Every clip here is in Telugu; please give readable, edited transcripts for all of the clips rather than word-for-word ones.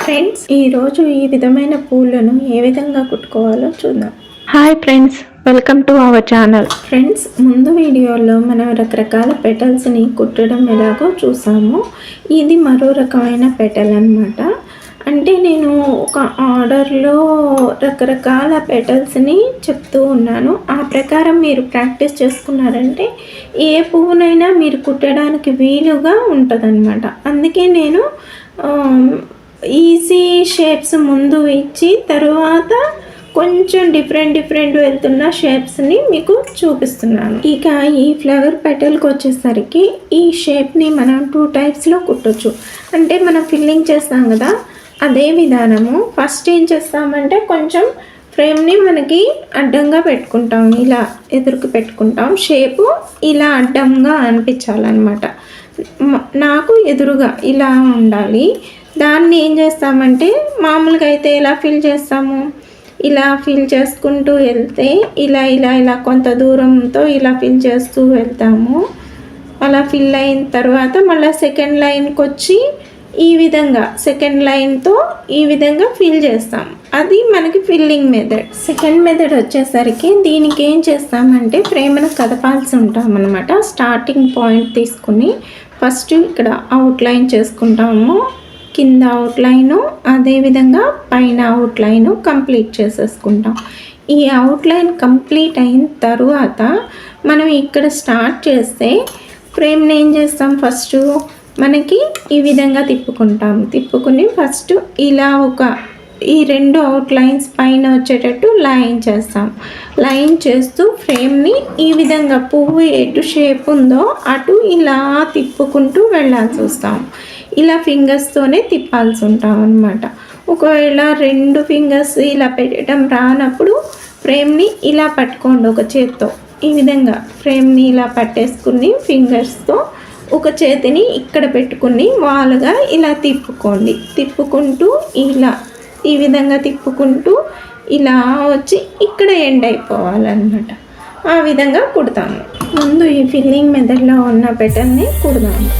ఫ్రెండ్స్, ఈరోజు ఈ విధమైన పూలను ఏ విధంగా కుట్టుకోవాలో చూద్దాం. Hi friends, welcome to our channel. Friends, ముందు వీడియోలో మనం రకరకాల పెటల్స్ని కుట్టడం ఎలాగో చూసాము. ఇది మరో రకమైన పెటల్ అన్నమాట. అంటే నేను ఒక ఆర్డర్లో రకరకాల పెటల్స్ని చెప్తూ ఉన్నాను. ఆ ప్రకారం మీరు ప్రాక్టీస్ చేసుకున్నారంటే ఏ పువ్వునైనా మీరు కుట్టడానికి వీలుగా ఉంటుందన్నమాట. అందుకే నేను ఈజీ షేప్స్ ముందు ఇచ్చి తర్వాత కొంచెం డిఫరెంట్ వెళ్తున్న షేప్స్ని మీకు చూపిస్తున్నాను. ఇక ఈ ఫ్లవర్ పెటల్కి వచ్చేసరికి ఈ షేప్ని మనం 2 టైప్స్లో కుట్టొచ్చు. అంటే మనం ఫిల్లింగ్ చేస్తాం కదా, అదే విధానము. ఫస్ట్ ఏం చేస్తామంటే కొంచెం ఫ్రేమ్ని మనకి అడ్డంగా పెట్టుకుంటాం, ఇలా ఎదురుకు పెట్టుకుంటాం. షేపు ఇలా అడ్డంగా అనిపించాలన్నమాట. నాకు ఎదురుగా ఇలా ఉండాలి. దాన్ని ఏం చేస్తామంటే మామూలుగా అయితే ఎలా ఫిల్ చేస్తాము, ఇలా ఫిల్ చేసుకుంటూ వెళ్తే ఇలా కొంత దూరంతో ఇలా ఫిల్ చేస్తూ వెళ్తాము. అలా ఫిల్ అయిన తర్వాత మళ్ళీ సెకండ్ లైన్కి వచ్చి ఈ విధంగా సెకండ్ లైన్తో ఈ విధంగా ఫిల్ చేస్తాం. అది మనకి ఫిల్లింగ్ మెథడ్. సెకండ్ మెథడ్ వచ్చేసరికి దీనికి ఏం చేస్తామంటే ఫ్రేమ్ను కదపాల్సి ఉంటామన్నమాట. స్టార్టింగ్ పాయింట్ తీసుకుని ఫస్ట్ ఇక్కడ అవుట్లైన్ చేసుకుంటాము, కింద అవుట్లైను, అదేవిధంగా పైన అవుట్లైను కంప్లీట్ చేసేసుకుంటాం. ఈ అవుట్లైన్ కంప్లీట్ అయిన తర్వాత మనం ఇక్కడ స్టార్ట్ చేస్తే ఫ్రేమ్ని ఏం చేస్తాం, ఫస్ట్ మనకి ఈ విధంగా తిప్పుకుని ఫస్ట్ ఇలా ఈ 2 అవుట్లైన్స్ పైన వచ్చేటట్టు లైన్ చేస్తాం. లైన్ చేస్తూ ఫ్రేమ్ని ఈ విధంగా పువ్వు ఎటు షేప్ ఉందో అటు ఇలా తిప్పుకుంటూ వెళ్ళాల్సి వస్తాం. ఇలా ఫింగర్స్తోనే తిప్పాల్సి ఉంటాం అన్నమాట. ఒకవేళ 2 ఫింగర్స్ ఇలా పెట్టడం రానప్పుడు ఫ్రేమ్ని ఇలా పట్టుకోండి ఒక చేత్తో. ఈ విధంగా ఫ్రేమ్ని ఇలా పట్టేసుకుని ఫింగర్స్తో ఒక చేతిని ఇక్కడ పెట్టుకుని వాలుగా ఇలా తిప్పుకుంటూ ఇలా ఈ విధంగా తిప్పుకుంటూ ఇలా వచ్చి ఇక్కడ ఎండ్ అయిపోవాలన్నమాట. ఆ విధంగా కుడతాము. ముందు ఈ ఫిల్లింగ్ మెథడ్లో ఉన్న పెటల్ని కుడదాము.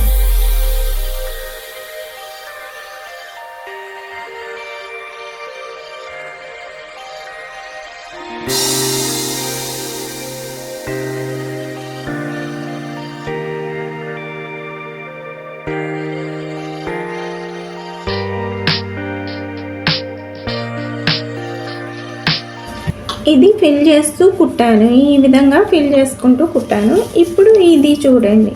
ఇది ఫిల్ చేస్తూ కుట్టాను, ఈ విధంగా ఫిల్ చేసుకుంటూ కుట్టాను. ఇప్పుడు ఇది చూడండి,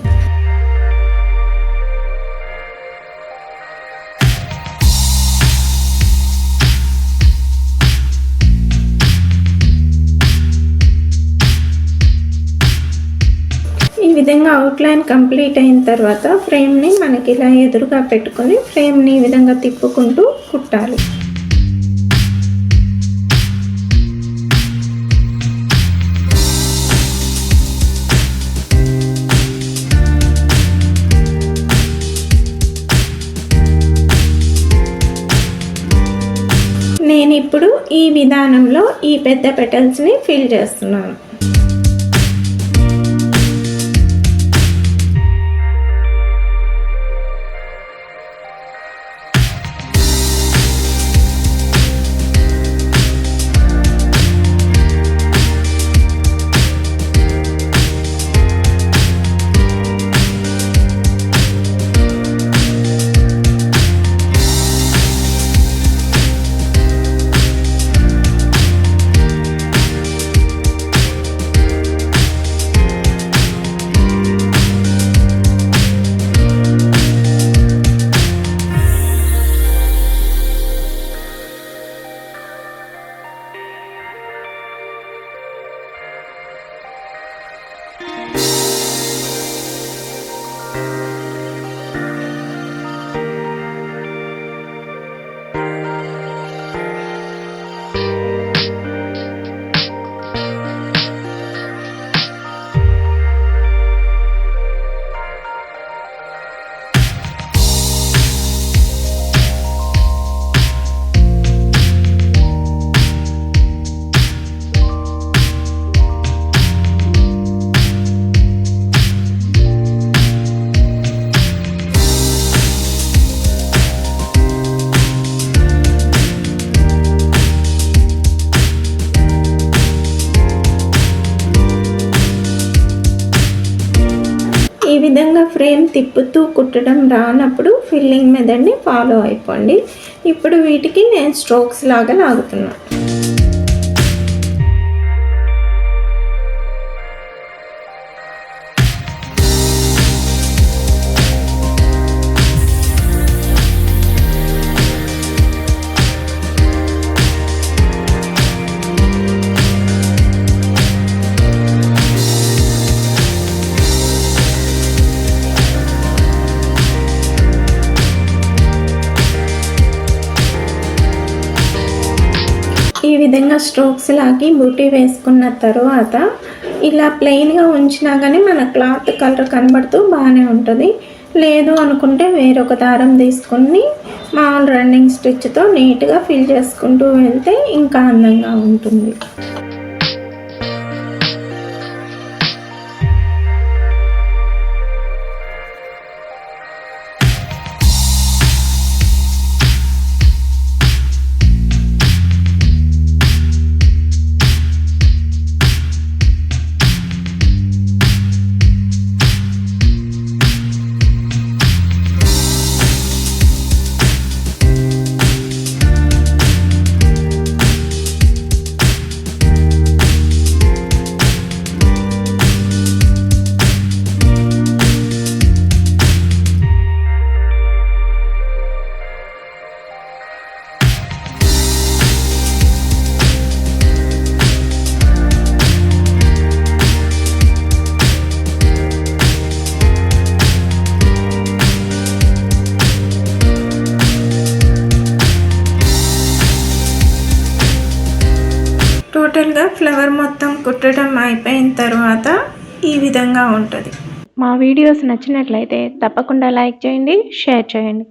ఈ విధంగా అవుట్లైన్ కంప్లీట్ అయిన తర్వాత ఫ్రేమ్ని మనకి ఇలా ఎదురుగా పెట్టుకొని ఫ్రేమ్ని ఈ విధంగా తిప్పుకుంటూ కుట్టాలి. నేను ఇప్పుడు ఈ విధానంలో ఈ పెద్ద పెటల్స్ని ఫిల్ చేస్తున్నాను. ఫ్రేమ్ తిప్పుతూ కుట్టడం రానప్పుడు ఫిల్లింగ్ మెథడ్ని ఫాలో అయిపోండి. ఇప్పుడు వీటికి నేను స్ట్రోక్స్ లాగా లాగుతున్నాను. ఈ విధంగా స్ట్రోక్స్ లాగి బూటీ వేసుకున్న తర్వాత ఇలా ప్లెయిన్గా ఉంచినా కానీ మన క్లాత్ కలర్ కనబడుతూ బాగానే ఉంటుంది. లేదు అనుకుంటే వేరొక దారం తీసుకుని మామూలు రన్నింగ్ స్టిచ్తో నీట్గా ఫిల్ చేసుకుంటూ వెళ్తే ఇంకా అందంగా ఉంటుంది. టోటల్గా ఫ్లవర్ మొత్తం కుట్టడం అయిపోయిన తర్వాత ఈ విధంగా ఉంటుంది. మా వీడియోస్ నచ్చినట్లయితే తప్పకుండా లైక్ చేయండి, షేర్ చేయండి.